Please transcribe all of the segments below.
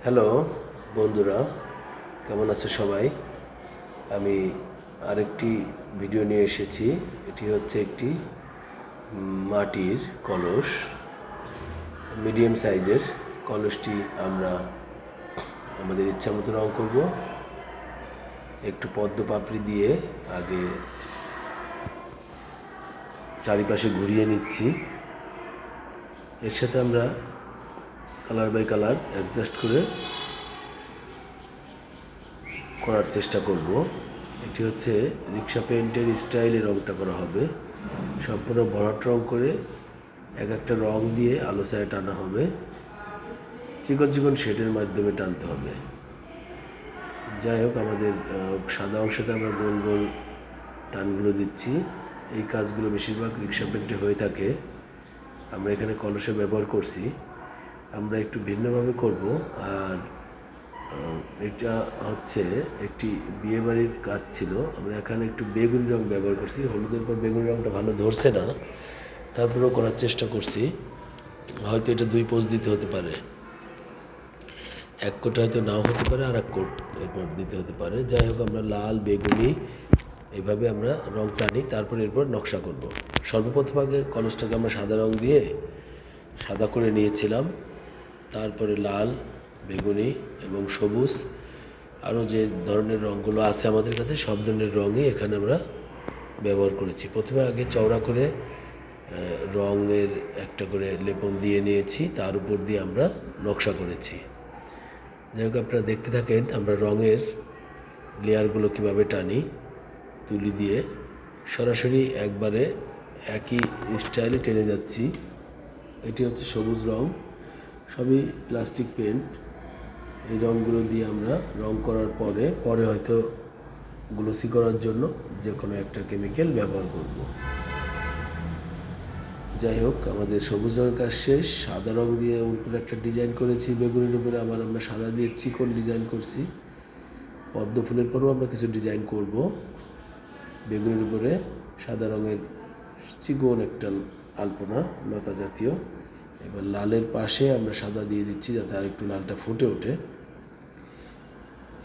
Hello বন্ধুরা, কেমন আছে সবাই? আমি আরেকটি ভিডিও নিয়ে এসেছি। এটি হচ্ছে একটি মাটির কলস, মিডিয়াম সাইজের কলসটি আমরা আমাদের ইচ্ছা মতো রং করব। একটু পদ্ম পাপড়ি দিয়ে আগে চারিপাশে ঘুরিয়ে নিচ্ছি। এর সাথে আমরা কালার বাই কালার অ্যাডজাস্ট করার চেষ্টা করব। এটি হচ্ছে রিক্সা পেইন্টের স্টাইলে রংটা করা হবে। সম্পূর্ণ ভরাট রং করে এক একটা রং দিয়ে আলো ছায়া টানা হবে। চিকন চিকন শেডের মাধ্যমে টানতে হবে। যাই হোক, আমাদের সাদা অংশতে আমরা গোল গোল টানগুলো দিচ্ছি। এই কাজগুলো বেশিরভাগ রিক্সা পেইন্টে হয়ে থাকে। আমরা এখানে কলসে ব্যবহার করছি। আমরা একটু ভিন্নভাবে করব। আর এটা হচ্ছে একটি বিয়েবাড়ির কাজ ছিল। আমরা এখানে একটু বেগুনি রং ব্যবহার করছি। হলুদের পর বেগুনি রংটা ভালো ধরছে না, তারপরেও করার চেষ্টা করছি। হয়তো এটা 2 পোজ দিতে হতে পারে, এক কোট হয়তো নাও হতে পারে, আর এক কোট এরপর দিতে হতে পারে। যাই হোক, আমরা লাল বেগুনি এইভাবে আমরা রং টানি, তারপর এরপর নকশা করব। সর্বপ্রথম আগে কলসটাকে আমরা সাদা রং দিয়ে সাদা করে নিয়েছিলাম। তারপরে লাল, বেগুনি এবং সবুজ, আরও যে ধরনের রঙগুলো আছে আমাদের কাছে সব ধরনের রঙই এখানে আমরা ব্যবহার করেছি। প্রথমে আগে চওড়া করে রঙের একটা করে লেপন দিয়ে নিয়েছি, তার উপর দিয়ে আমরা নকশা করেছি। যাই হোক, আপনারা দেখতে থাকেন আমরা রঙের লেয়ারগুলো কীভাবে টানি। তুলি দিয়ে সরাসরি একবারে একই স্টাইলে টেনে যাচ্ছি। এটি হচ্ছে সবুজ রং, সবই প্লাস্টিক পেন্ট। এই রঙগুলো দিয়ে আমরা রং করার পরে হয়তো গ্লোসি করার জন্য যে কোনো একটা কেমিক্যাল ব্যবহার করব। যাই হোক, আমাদের সবুজ রঙের কাজ শেষ। সাদা রং দিয়ে উপরে একটা ডিজাইন করেছি, বেগুনির উপরে আবার আমরা সাদা দিয়ে চিকন ডিজাইন করছি। পদ্ম ফুলের পরেও আমরা কিছু ডিজাইন করব। বেগুনির উপরে সাদা রঙের চিকন একটা আলপনা, লতা জাতীয়। এবার লালের পাশে আমরা সাদা দিয়ে দিচ্ছি যাতে আর একটু লালটা ফুটে ওঠে।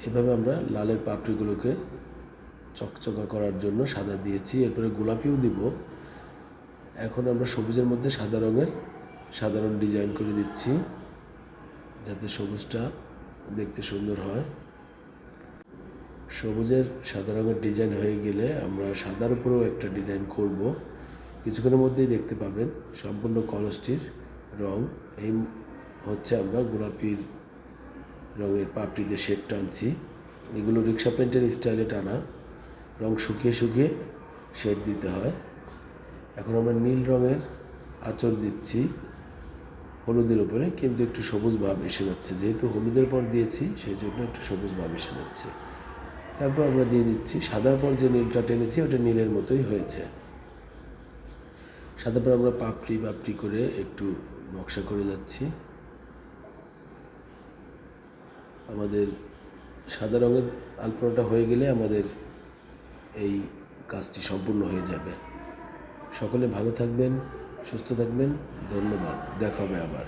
এভাবে আমরা লালের পাপড়িগুলোকে চকচকা করার জন্য সাদা দিয়েছি। এরপরে গোলাপিও দিব। এখন আমরা সবুজের মধ্যে সাদা রঙের সাধারণ ডিজাইন করে দিচ্ছি যাতে সবুজটা দেখতে সুন্দর হয়। সবুজের সাদা রঙের ডিজাইন হয়ে গেলে আমরা সাদার উপরেও একটা ডিজাইন করব। কিছুক্ষণের মধ্যেই দেখতে পাবেন সম্পূর্ণ কলসটির রং। এই হচ্ছে আমরা গোলাপির রঙের পাপড়িতে শেড টানছি। এগুলো রিক্সা পেইন্টের স্টাইলে টানা। রং শুকিয়ে শুকিয়ে শেড দিতে হয়। এখন আমরা নীল রঙের আঁচড় দিচ্ছি হলুদের উপরে, কিন্তু একটু সবুজ ভাব এসে যাচ্ছে। যেহেতু হলুদের পর দিয়েছি সেই জন্য একটু সবুজ ভাব এসে যাচ্ছে। তারপর আমরা দিয়ে দিচ্ছি সাদার পর যে নীলটা টেনেছি ওটা নীলের মতোই হয়েছে। সাদার পর আমরা পাপড়ি পাপড়ি করে একটু নকশা করে যাচ্ছি। আমাদের সাদা রঙের আলপনাটা হয়ে গেলে আমাদের এই কাজটি সম্পূর্ণ হয়ে যাবে। সকলে ভালো থাকবেন, সুস্থ থাকবেন। ধন্যবাদ। দেখা হবে আবার।